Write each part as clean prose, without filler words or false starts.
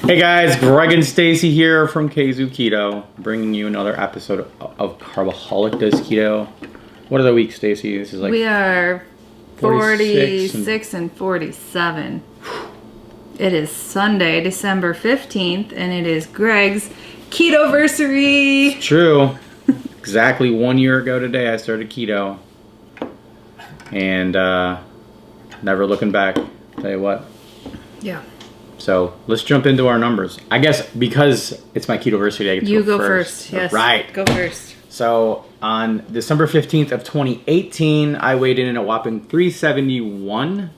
Hey guys, Greg and Stacy here from Kzoo Keto, bringing you another episode of Carbaholic Does Keto. What are the weeks, Stacy? This is like we are 46 and 47. It is Sunday, December 15th, and it is Greg's Ketoversary. It's true. Exactly 1 year ago today, I started keto, and never looking back. Tell you what. Yeah. So let's jump into our numbers. I guess because it's my Ketoversary, I get to go first. Yes. Right. Go first. So on December 15th of 2018, I weighed in at a whopping 371.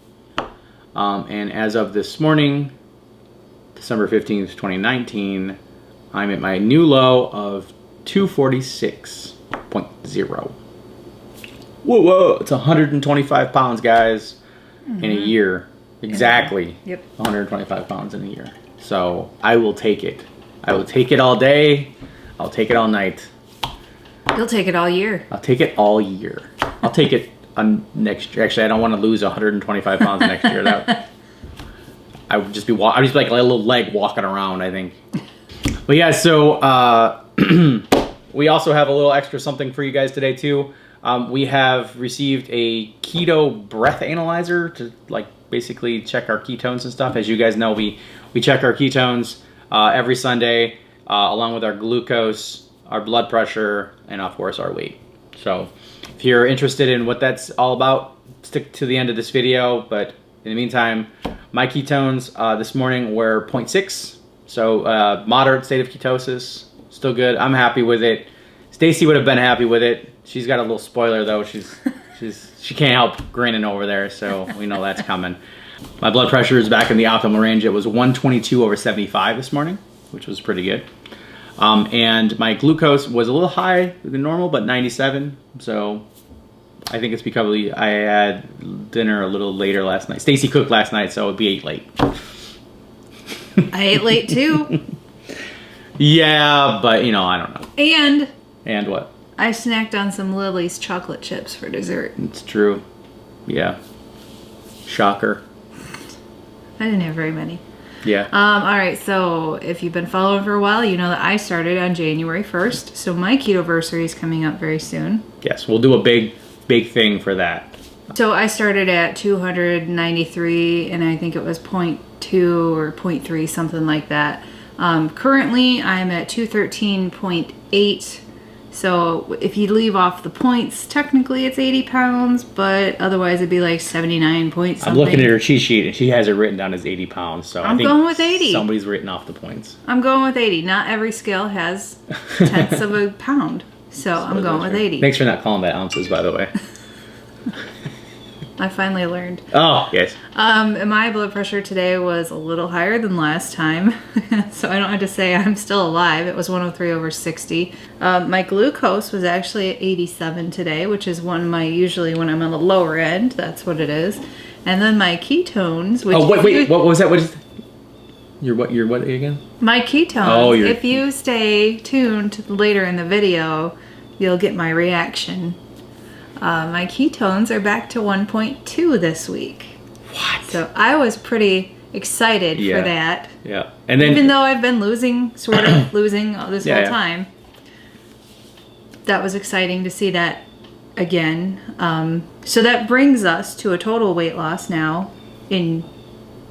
And as of this morning, December 15th, 2019, I'm at my new low of 246.0. Whoa. It's 125 pounds, guys, in a year. Exactly. Yep. 125 pounds in a year. So I will take it. I will take it all day. I'll take it all night. You'll take it all year. I'll take it all year. I'll take it next year. Actually, I don't want to lose 125 pounds next year. I would just be like a little leg walking around, I think. But yeah, so we also have a little extra something for you guys today too. We have received a keto breath analyzer to basically check our ketones and stuff. As you guys know, we check our ketones every Sunday, along with our glucose, our blood pressure, and of course our weight. So if you're interested in what that's all about, stick to the end of this video. But in the meantime, my ketones this morning were 0.6, so moderate state of ketosis, still good. I'm happy with it. Stacy would have been happy with it. She's got a little spoiler though. She can't help grinning over there, so we know that's coming. My blood pressure is back in the optimal range. It was 122/75 this morning, which was pretty good. And my glucose was a little higher than normal, but 97. So I think it's because I had dinner a little later last night. Stacy cooked last night, so we ate late. I ate late too. Yeah, but I don't know. And what? I snacked on some Lily's chocolate chips for dessert. It's true. Yeah. Shocker. I didn't have very many. Yeah. All right, so if you've been following for a while, you know that I started on January 1st, so my Ketoversary is coming up very soon. Yes, we'll do a big thing for that. So I started at 293, and I think it was 0.2 or 0.3, something like that. Currently, I'm at 213.8. So if you leave off the points, technically it's 80 pounds, but otherwise it'd be like 79 point something. I'm looking at her cheat sheet and she has it written down as 80 pounds. So I'm going with 80. Somebody's written off the points. I'm going with 80. Not every scale has tenths of a pound. So I'm going with 80. Thanks for not calling that ounces, by the way. I finally learned. Oh, yes. My blood pressure today was a little higher than last time. So I don't have to say I'm still alive. It was 103/60. My glucose was actually at 87 today, which is usually when I'm on the lower end. That's what it is. And then my ketones, which wait, what was that? What is your what again? My ketones. If you stay tuned later in the video, you'll get my reaction. My ketones are back to 1.2 this week. What? So I was pretty excited for that. Yeah. And then even though I've been losing this whole time, that was exciting to see that again. So that brings us to a total weight loss now in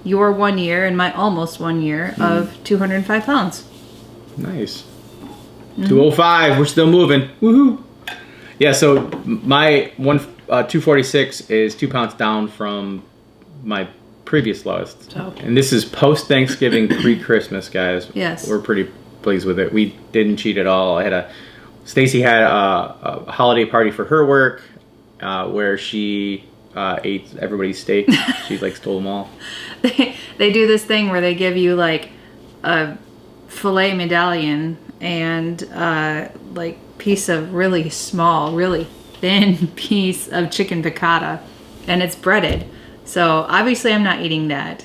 your 1 year and my almost 1 year of 205 pounds. Nice. 205. We're still moving. Woohoo. Yeah, so my 246 is 2 pounds down from my previous lowest. So. And this is post-Thanksgiving, pre-Christmas, guys. Yes. We're pretty pleased with it. We didn't cheat at all. Stacy had a holiday party for her work where she ate everybody's steak. She stole them all. They do this thing where they give you like a filet medallion and piece of really small, really thin piece of chicken piccata, and it's breaded. So obviously I'm not eating that.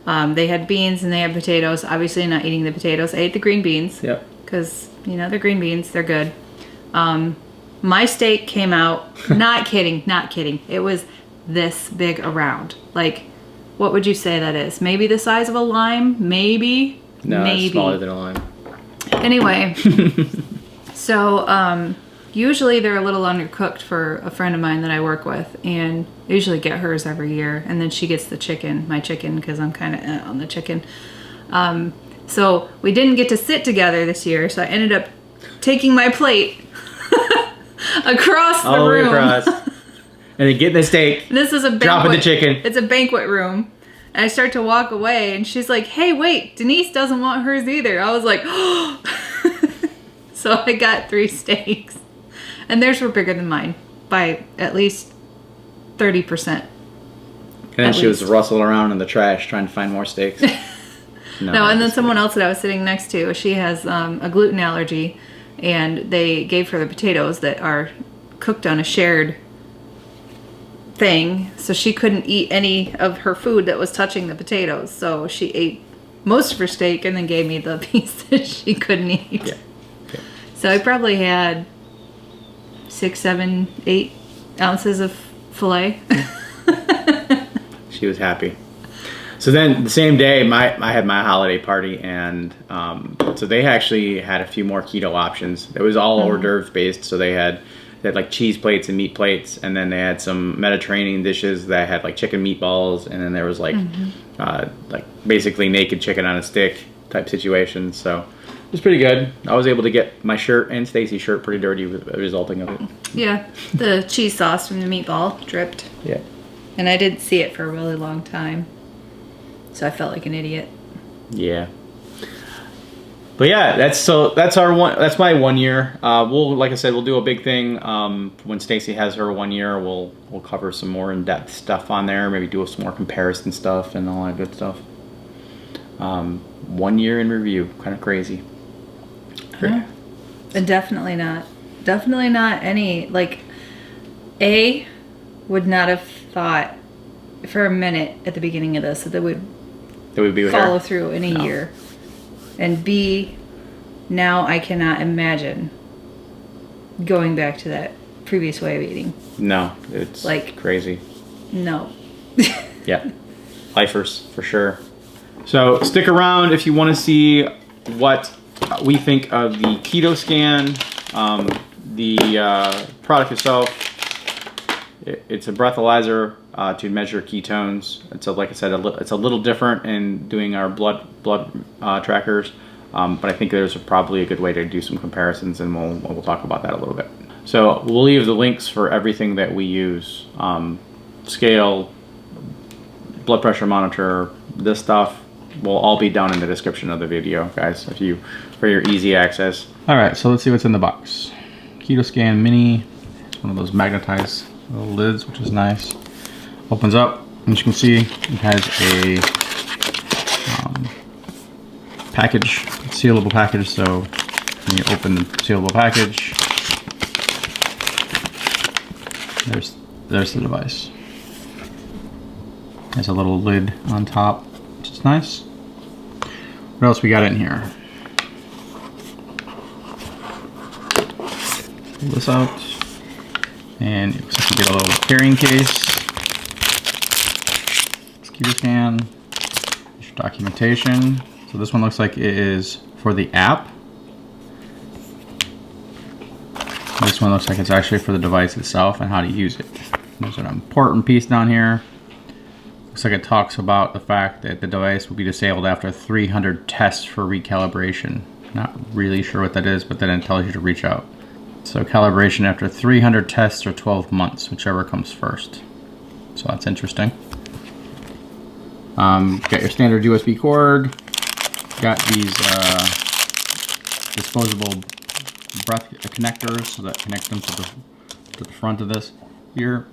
They had beans and they had potatoes. Obviously I'm not eating the potatoes. I ate the green beans. Yep. Because, they're green beans. They're good. My steak came out, not kidding. It was this big around. What would you say that is? Maybe the size of a lime? Maybe. No, maybe. it's smaller than a lime. Anyway, so usually they're a little undercooked for a friend of mine that I work with, and I usually get hers every year, and then she gets my chicken, because I'm kind of on the chicken. So we didn't get to sit together this year, so I ended up taking my plate across the All the way room. across. And then getting the steak. And this is a banquet. Dropping the chicken. It's a banquet room. And I start to walk away, and she's like, hey, wait, Denise doesn't want hers either. I was like, oh. So I got 3 steaks. And theirs were bigger than mine by at least 30%. And then she was rustling around in the trash trying to find more steaks. No, and then someone else that I was sitting next to, she has a gluten allergy, and they gave her the potatoes that are cooked on a shared thing, so she couldn't eat any of her food that was touching the potatoes. So she ate most of her steak and then gave me the piece that she couldn't eat. Yeah. Okay. So I probably had 6, 7, 8 ounces of filet. She was happy. So then the same day, I had my holiday party, and so they actually had a few more keto options. It was all hors d'oeuvres based, so they had like cheese plates and meat plates, and then they had some Mediterranean dishes that had like chicken meatballs, and then there was like basically naked chicken on a stick type situation. So it was pretty good. I was able to get my shirt and Stacy's shirt pretty dirty with resulting of it. Yeah, the cheese sauce from the meatball dripped. Yeah. And I didn't see it for a really long time, so I felt like an idiot. Yeah. But yeah, that's my 1 year. Like I said, we'll do a big thing when Stacy has her 1 year. We'll cover some more in-depth stuff on there. Maybe do some more comparison stuff and all that good stuff. 1 year in review, kind of crazy. Yeah. And definitely not any, like, would not have thought for a minute at the beginning of this that they would be with follow her? through in a No. year. And B, now I cannot imagine going back to that previous way of eating. No, it's like crazy. No. Yeah, lifers for sure. So stick around if you want to see what we think of the Ketoscan, the product itself. It's a breathalyzer to measure ketones. It's like I said, it's a little different in doing our blood trackers, but I think there's probably a good way to do some comparisons, and we'll talk about that a little bit. So we'll leave the links for everything that we use: scale, blood pressure monitor, this stuff will all be down in the description of the video, guys, for your easy access. All right, so let's see what's in the box. Ketoscan Mini. It's one of those magnetized little lids, which is nice. Opens up, and as you can see, it has a package, sealable package. So when you open the sealable package, there's the device. There's a little lid on top, which is nice. What else we got in here? Pull this out, and it looks like you get a little carrying case. Ketoscan, your documentation. So this one looks like it is for the app. This one looks like it's actually for the device itself and how to use it. There's an important piece down here. Looks like it talks about the fact that the device will be disabled after 300 tests for recalibration. Not really sure what that is, but then it tells you to reach out. So calibration after 300 tests or 12 months, whichever comes first. So that's interesting. Got your standard USB cord. Got these disposable breath connectors, so that connect them to the front of this here.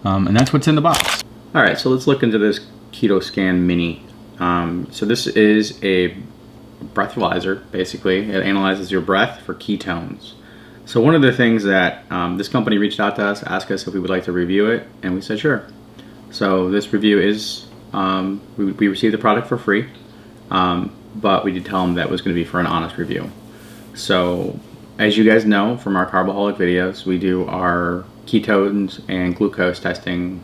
And that's what's in the box. All right, so let's look into this Ketoscan Mini. So this is a breathalyzer, basically. It analyzes your breath for ketones. So one of the things that this company reached out to us, asked us if we would like to review it, and we said sure. So this review is, we received the product for free, but we did tell them that it was going to be for an honest review. So as you guys know from our Carbaholic videos, we do our ketones and glucose testing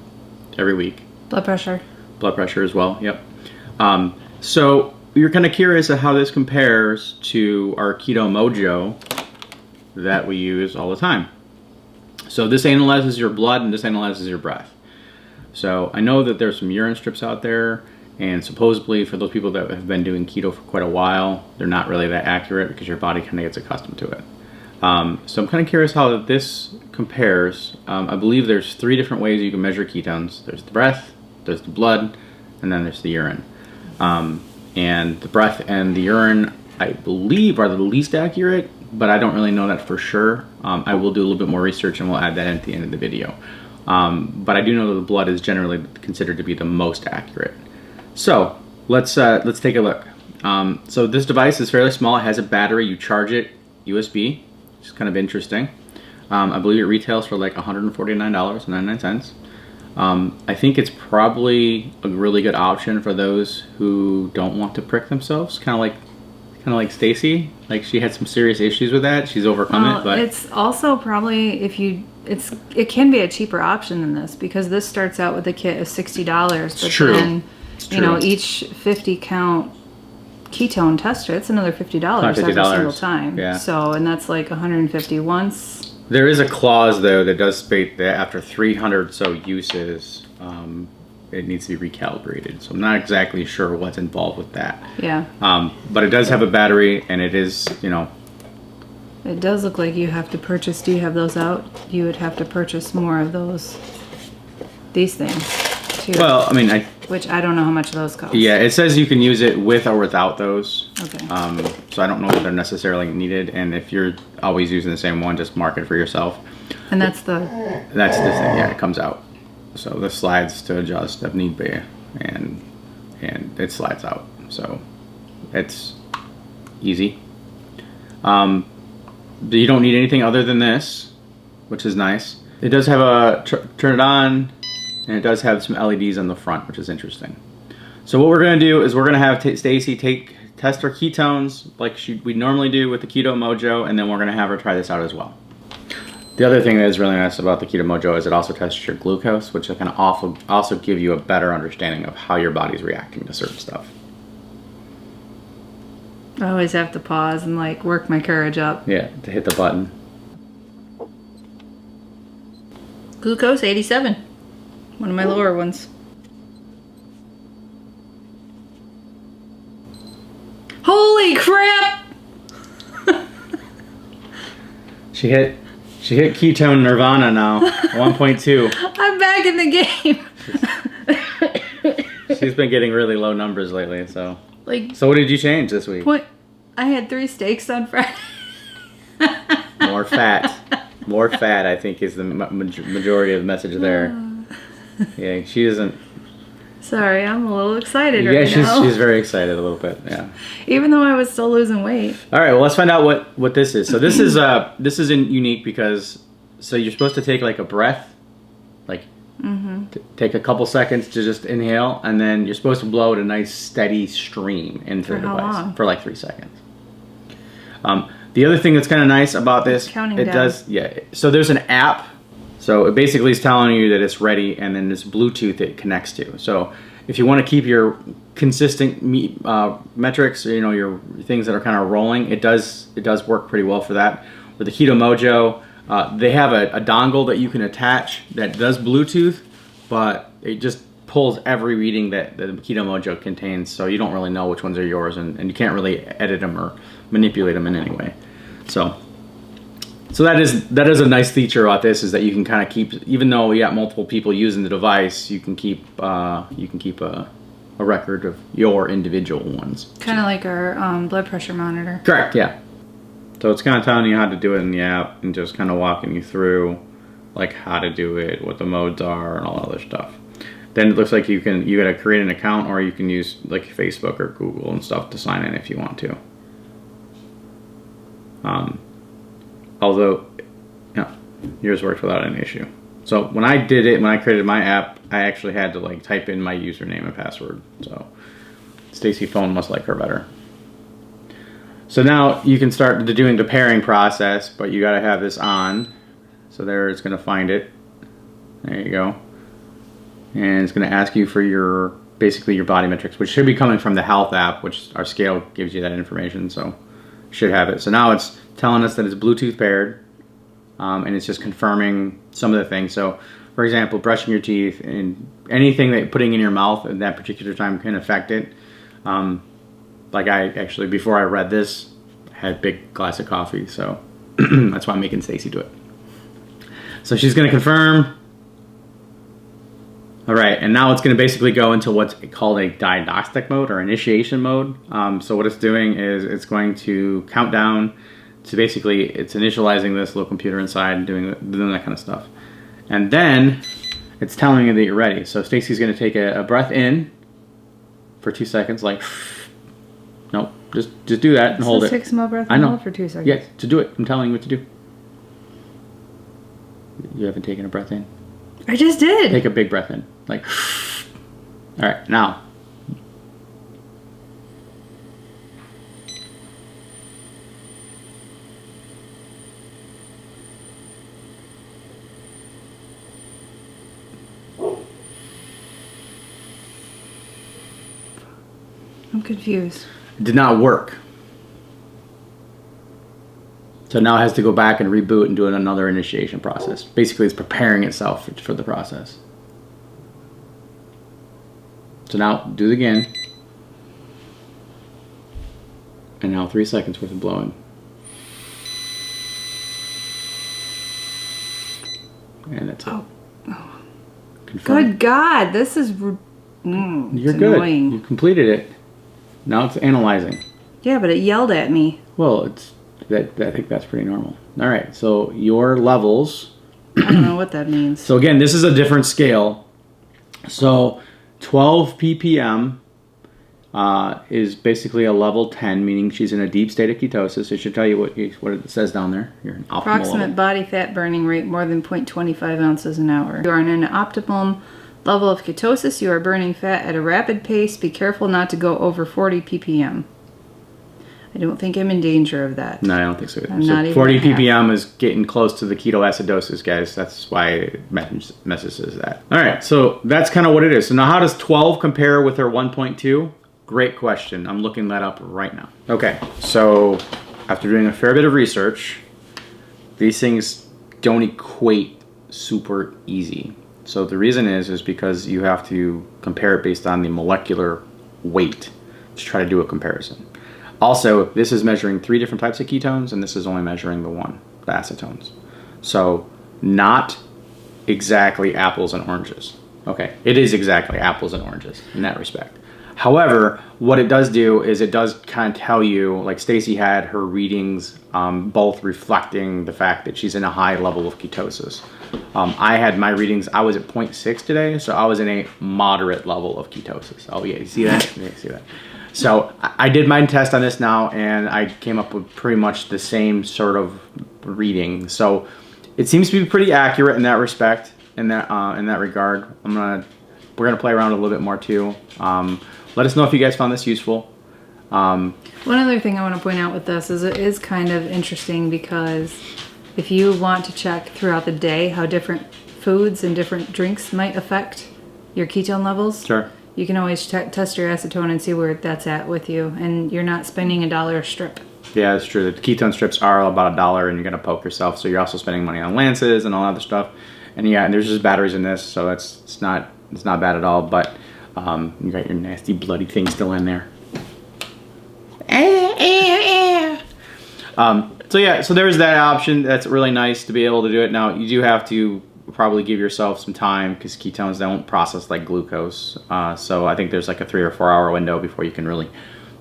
every week. Blood pressure. Blood pressure as well, yep. So you're kind of curious of how this compares to our Keto Mojo that we use all the time. So this analyzes your blood and this analyzes your breath. So I know that there's some urine strips out there, and supposedly for those people that have been doing keto for quite a while, they're not really that accurate because your body kind of gets accustomed to it. So I'm kind of curious how this compares. I believe there's 3 different ways you can measure ketones. There's the breath, there's the blood, and then there's the urine. And the breath and the urine, I believe, are the least accurate, but I don't really know that for sure. I will do a little bit more research and we'll add that at the end of the video. But I do know that the blood is generally considered to be the most accurate. So let's take a look. So this device is fairly small. It has a battery. You charge it USB. It's kind of interesting. I believe it retails for like $149.99. I think it's probably a really good option for those who don't want to prick themselves. Kind of like Stacy. Like, she had some serious issues with that. She's overcome it. But it's also probably, it can be a cheaper option than this, because this starts out with a kit of $60. But true. Then, you know, each 50 count ketone tester, it's another $50 every single time. Yeah. So, and that's like 150 once. There is a clause though that does state that after 300 so uses, it needs to be recalibrated. So I'm not exactly sure what's involved with that. Yeah. But it does have a battery, and it is, you know. It does look like you have to purchase. Do you have those out? You would have to purchase more of these things too. Well, I mean, which I don't know how much those cost. Yeah, it says you can use it with or without those. Okay. So I don't know if they're necessarily needed, and if you're always using the same one, just mark it for yourself. And that's the thing. Yeah, it comes out. So this slides to adjust if need be, and it slides out. So it's easy. You don't need anything other than this, which is nice. It does have a turn it on, and it does have some LEDs on the front, which is interesting. So what we're going to do is we're going to have Stacy test her ketones like we normally do with the Keto Mojo, and then we're going to have her try this out as well. The other thing that is really nice about the Keto Mojo is it also tests your glucose, which can also give you a better understanding of how your body's reacting to certain stuff. I always have to pause and like work my courage up. Yeah, to hit the button. Glucose 87. One of my lower ones. Holy crap! She hit ketone nirvana now. 1.2. I'm back in the game. She's been getting really low numbers lately, so. Like. So what did you change this week? I had 3 steaks on Friday. More fat. More fat, I think, is the majority of the message there. Yeah, she isn't. Sorry, I'm a little excited right now. Yeah, she's very excited a little bit. Yeah. Even though I was still losing weight. All right, well, let's find out what this is. So this is unique because you're supposed to take like a breath, like take a couple seconds to just inhale, and then you're supposed to blow it a nice steady stream into the device for like 3 seconds. The other thing that's kind of nice about this, so there's an app. So it basically is telling you that it's ready, and then this Bluetooth it connects to. So if you want to keep your consistent metrics, you know, your things that are kind of rolling, it does work pretty well for that. With the Keto Mojo, they have a dongle that you can attach that does Bluetooth, but it just pulls every reading that the Keto Mojo contains, so you don't really know which ones are yours, and you can't really edit them or manipulate them in any way. So that is a nice feature about this, is that you can kind of keep, even though we got multiple people using the device, you can keep a record of your individual ones. Kind of like our blood pressure monitor. Correct. Yeah. So it's kind of telling you how to do it in the app, and just kind of walking you through like how to do it, what the modes are, and all that other stuff. Then it looks like you gotta create an account, or you can use like Facebook or Google and stuff to sign in if you want to. Although, yeah, yours worked without any issue. So when I created my app, I actually had to like type in my username and password. So Stacy's phone must like her better. So now you can start doing the pairing process, but you got to have this on. So there, it's going to find it. There you go. And it's going to ask you for your basically your body metrics, which should be coming from the health app, which our scale gives you that information. So should have it. So now it's telling us that it's Bluetooth paired, and it's just confirming some of the things. So for example, brushing your teeth and anything that you're putting in your mouth at that particular time can affect it. Like I actually, before I read this, had a big glass of coffee, so that's why I'm making Stacy do it. So she's going to confirm. All right, and now it's going to basically go into what's called a diagnostic mode or initiation mode. So what it's doing is it's going to count down to basically it's initializing this little computer inside and doing that kind of stuff. And then it's telling you that you're ready. So Stacy's going to take a breath in for 2 seconds, like, nope, just do that and hold it. Take a small breath and hold for 2 seconds. Yeah, to do it. I'm telling you what to do. You haven't taken a breath in? I just did. Take a big breath in. Like, all right, now. I'm confused. It did not work. So now it has to go back and reboot and do another initiation process. Basically, it's preparing itself for the process. So now do it again. And now 3 seconds worth of blowing. And that's it. Oh. Confirm. Good God, this is You're it's good. annoying. You completed it. Now it's analyzing. Yeah, but it yelled at me. Well, I think that's pretty normal. All right, so your levels. I don't know what that means. So again, this is a different scale. So 12 ppm is basically a level 10, meaning she's in a deep state of ketosis. It should tell you what it says down there. You're in optimal Approximate level. body fat burning rate more than 0.25 ounces an hour. You are in an optimum level of ketosis. You are burning fat at a rapid pace. Be careful not to go over 40 ppm. I don't think I'm in danger of that. No, I don't think so either. I'm So not even 40 at half. ppm is getting close to the ketoacidosis, guys. That's why it messages that. All right, so that's kind of what it is. So now how does 12 compare with her 1.2? Great question. I'm looking that up right now. Okay, so after doing a fair bit of research, these things don't equate super easy. So the reason is because you have to compare it based on the molecular weight to try to do a comparison. Also, this is measuring 3 different types of ketones, and this is only measuring the acetones. So not exactly apples and oranges. Okay, it is exactly apples and oranges in that respect. However, what it does do is it does kind of tell you, like Stacy had her readings both reflecting the fact that she's in a high level of ketosis. I had my readings, I was at 0.6 today, so I was in a moderate level of ketosis. Oh yeah, you see that? Yeah, you see that? So I did my test on this now, and I came up with pretty much the same sort of reading. So it seems to be pretty accurate in that respect, in that regard. We're gonna play around a little bit more too. Let us know if you guys found this useful. One other thing I want to point out with this is it is kind of interesting because if you want to check throughout the day how different foods and different drinks might affect your ketone levels, Sure. you can always test your acetone and see where that's at with you, and you're not spending $1 a strip. Yeah, it's true. The ketone strips are about $1, and you're gonna poke yourself. So you're also spending money on lances and all that other stuff. And yeah, and there's just batteries in this, so it's not bad at all. But you got your nasty bloody thing still in there. So yeah, so there's that option. That's really nice to be able to do it. Now you do have to probably give yourself some time because ketones don't process like glucose. So I think there's like a 3 or 4 hour window before you can really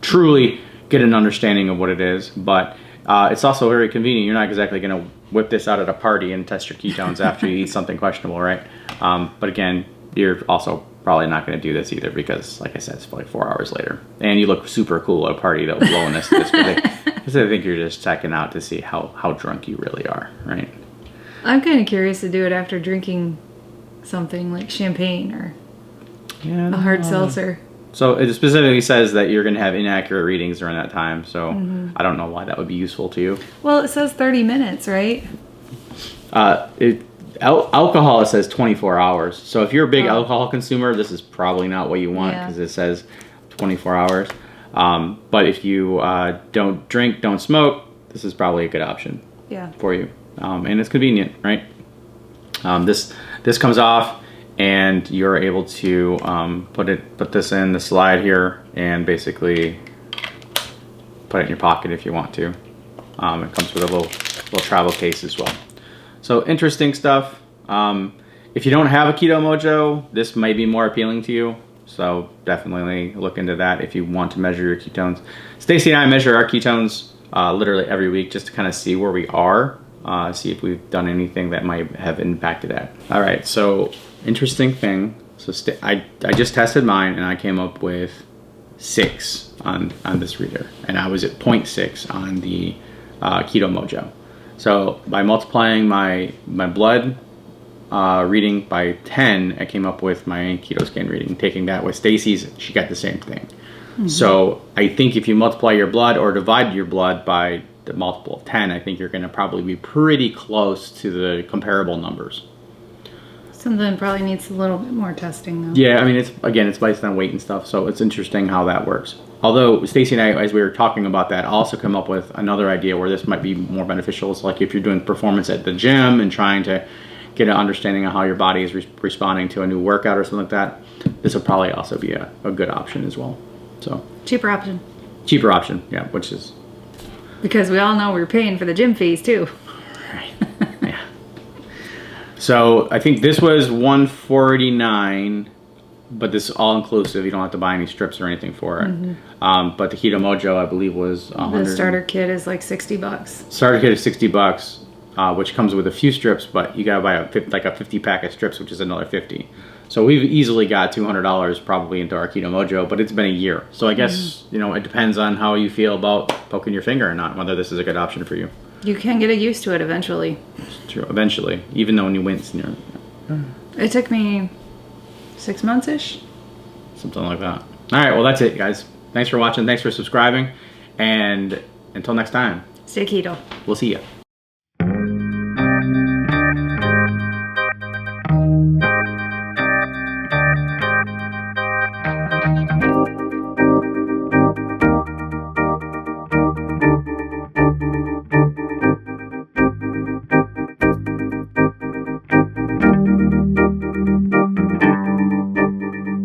truly get an understanding of what it is. But it's also very convenient. You're not exactly going to whip this out at a party and test your ketones after you eat something questionable, right? But again, you're also probably not going to do this either because, like I said, it's like 4 hours later. And you look super cool at a party that was blowing this because I think you're just checking out to see how drunk you really are, right? I'm kind of curious to do it after drinking something like champagne or a hard seltzer. So it specifically says that you're going to have inaccurate readings during that time. So I don't know why that would be useful to you. Well, it says 30 minutes, right? alcohol, it says 24 hours. So if you're a big alcohol consumer, this is probably not what you want because it says 24 hours. But if you don't drink, don't smoke, this is probably a good option for you. And it's convenient, right? This comes off, and you're able to put this in the slide here and basically put it in your pocket if you want to. It comes with a little travel case as well. So interesting stuff. If you don't have a Keto Mojo, this might be more appealing to you. So definitely look into that if you want to measure your ketones. Stacy and I measure our ketones literally every week just to kind of see where we are, see if we've done anything that might have impacted that. All right, so interesting thing. So I just tested mine and I came up with 6 on this reader, and I was at 0.6 on the Keto Mojo. So by multiplying my blood reading by 10, I came up with my Ketoscan reading. Taking that with Stacy's, she got the same thing. Mm-hmm. So I think if you multiply your blood or divide your blood by the multiple of 10, I think you're going to probably be pretty close to the comparable numbers. Something probably needs a little bit more testing, though. Yeah, I mean, it's based on weight and stuff, so it's interesting how that works. Although Stacy and I, as we were talking about that, also come up with another idea where this might be more beneficial. It's like if you're doing performance at the gym and trying to get an understanding of how your body is responding to a new workout or something like that, this would probably also be a good option as well. So cheaper option, yeah, which is because we all know we're paying for the gym fees too. Right. Yeah. So I think this was $149, but this is all inclusive. You don't have to buy any strips or anything for it. Mm-hmm. But the Keto Mojo, I believe, was $100. The starter kit is like $60. Starter kit is $60, which comes with a few strips, but you gotta buy a 50 pack of strips, which is another $50. So we've easily got $200 probably into our Keto Mojo, but it's been a year. So I guess it depends on how you feel about poking your finger or not, whether this is a good option for you. You can get used to it eventually. It's true, eventually, even though when you wince, it took me 6 months-ish. Something like that. All right, well, that's it, guys. Thanks for watching. Thanks for subscribing. And until next time. Stay keto. We'll see you.